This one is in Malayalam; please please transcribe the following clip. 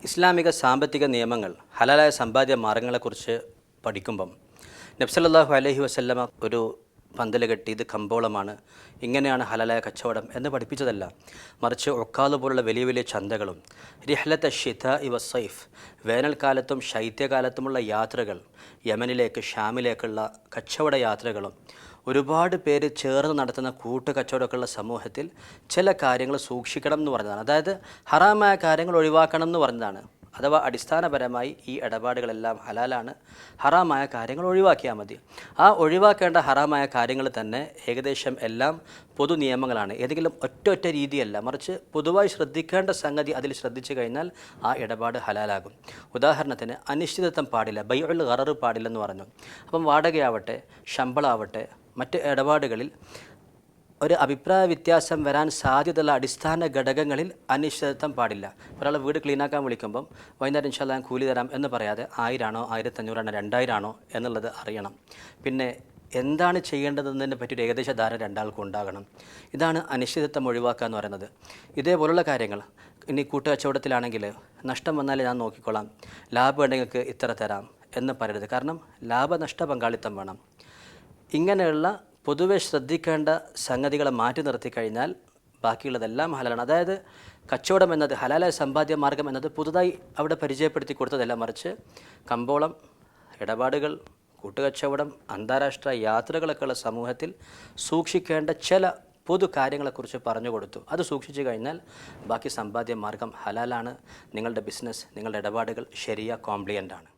ഇസ്ലാമിക സാമ്പത്തിക നിയമങ്ങൾ ഹലാലായ സമ്പാദ്യ മാർഗങ്ങളെക്കുറിച്ച് പഠിക്കുമ്പം നബി അലൈഹി വസല്ലമ ഒരു പന്തൽ കെട്ടി ഇത് കമ്പോളമാണ്, ഇങ്ങനെയാണ് ഹലാലായ കച്ചവടം എന്ന് പഠിപ്പിച്ചതല്ല. മറിച്ച് ഒക്കാല് പോലുള്ള വലിയ വലിയ ചന്തകളും റിഹ്ലത്ത് ഷിതാ ഇവ സൈഫ്, വേനൽക്കാലത്തും ശൈത്യകാലത്തുമുള്ള യാത്രകൾ, യമനിലേക്ക് ഷാമിലേക്കുള്ള കച്ചവട യാത്രകളും ഒരുപാട് പേര് ചേർന്ന് നടത്തുന്ന കൂട്ടുകച്ചവടമൊക്കെയുള്ള സമൂഹത്തിൽ ചില കാര്യങ്ങൾ സൂക്ഷിക്കണം എന്ന് പറഞ്ഞതാണ്. അതായത് ഹറാമായ കാര്യങ്ങൾ ഒഴിവാക്കണം എന്ന് പറഞ്ഞതാണ്. അഥവാ അടിസ്ഥാനപരമായി ഈ ഇടപാടുകളെല്ലാം ഹലാലാണ്, ഹറാമായ കാര്യങ്ങൾ ഒഴിവാക്കിയാൽ മതി. ആ ഒഴിവാക്കേണ്ട ഹറാമായ കാര്യങ്ങൾ തന്നെ ഏകദേശം എല്ലാം പൊതു നിയമങ്ങളാണ്. ഏതെങ്കിലും ഒറ്റ രീതിയല്ല, മറിച്ച് പൊതുവായി ശ്രദ്ധിക്കേണ്ട സംഗതി അതിൽ ശ്രദ്ധിച്ചു കഴിഞ്ഞാൽ ആ ഇടപാട് ഹലാലാകും. ഉദാഹരണത്തിന് അനിശ്ചിതത്വം പാടില്ല, ബൈഉൽ ഗറർ പാടില്ലെന്ന് പറഞ്ഞു. അപ്പം വാടകയാവട്ടെ, ശമ്പളമാവട്ടെ, മറ്റ് ഇടപാടുകളിൽ ഒരു അഭിപ്രായ വ്യത്യാസം വരാൻ സാധ്യതയുള്ള അടിസ്ഥാന ഘടകങ്ങളിൽ അനിശ്ചിതത്വം പാടില്ല. ഒരാൾ വീട് ക്ലീനാക്കാൻ വിളിക്കുമ്പം വൈകുന്നേരം ഇൻഷാല്ലാ ഞാൻ കൂലി തരാം എന്ന് പറയാതെ 1000 ആണോ 1500 ആണോ 2000 ആണോ എന്നുള്ളത് അറിയണം. പിന്നെ എന്താണ് ചെയ്യേണ്ടതെന്നതിനെ പറ്റി ഒരു ഏകദേശ ധാരണ രണ്ടാൾക്കും ഉണ്ടാകണം. ഇതാണ് അനിശ്ചിതത്വം ഒഴിവാക്കുക എന്ന് പറയുന്നത്. ഇതേപോലുള്ള കാര്യങ്ങൾ ഇനി കൂട്ടുകച്ചവടത്തിലാണെങ്കിൽ നഷ്ടം വന്നാൽ ഞാൻ നോക്കിക്കൊള്ളാം, ലാഭം ഉണ്ടെങ്കിൽ ഇത്ര തരാം എന്ന് പറയരുത്. കാരണം ലാഭനഷ്ട പങ്കാളിത്തം വേണം. ഇങ്ങനെയുള്ള പൊതുവെ ശ്രദ്ധിക്കേണ്ട സംഗതികളെ മാറ്റി നിർത്തി കഴിഞ്ഞാൽ ബാക്കിയുള്ളതെല്ലാം ഹലാലാണ്. അതായത് കച്ചവടം എന്നത്, ഹലാലായ സമ്പാദ്യ മാർഗം എന്നത് പുതുതായി അവിടെ പരിചയപ്പെടുത്തി കൊടുത്തതല്ല, മറിച്ച് കമ്പോളം, ഇടപാടുകൾ, കൂട്ടുകച്ചവടം, അന്താരാഷ്ട്ര യാത്രകളൊക്കെയുള്ള സമൂഹത്തിൽ സൂക്ഷിക്കേണ്ട ചില പൊതു കാര്യങ്ങളെക്കുറിച്ച് പറഞ്ഞു കൊടുത്തു. അത് സൂക്ഷിച്ചു കഴിഞ്ഞാൽ ബാക്കി സമ്പാദ്യ മാർഗം ഹലാലാണ്. നിങ്ങളുടെ ബിസിനസ്, നിങ്ങളുടെ ഇടപാടുകൾ ശരിയാ കോംപ്ലിയൻ്റ് ആണ്.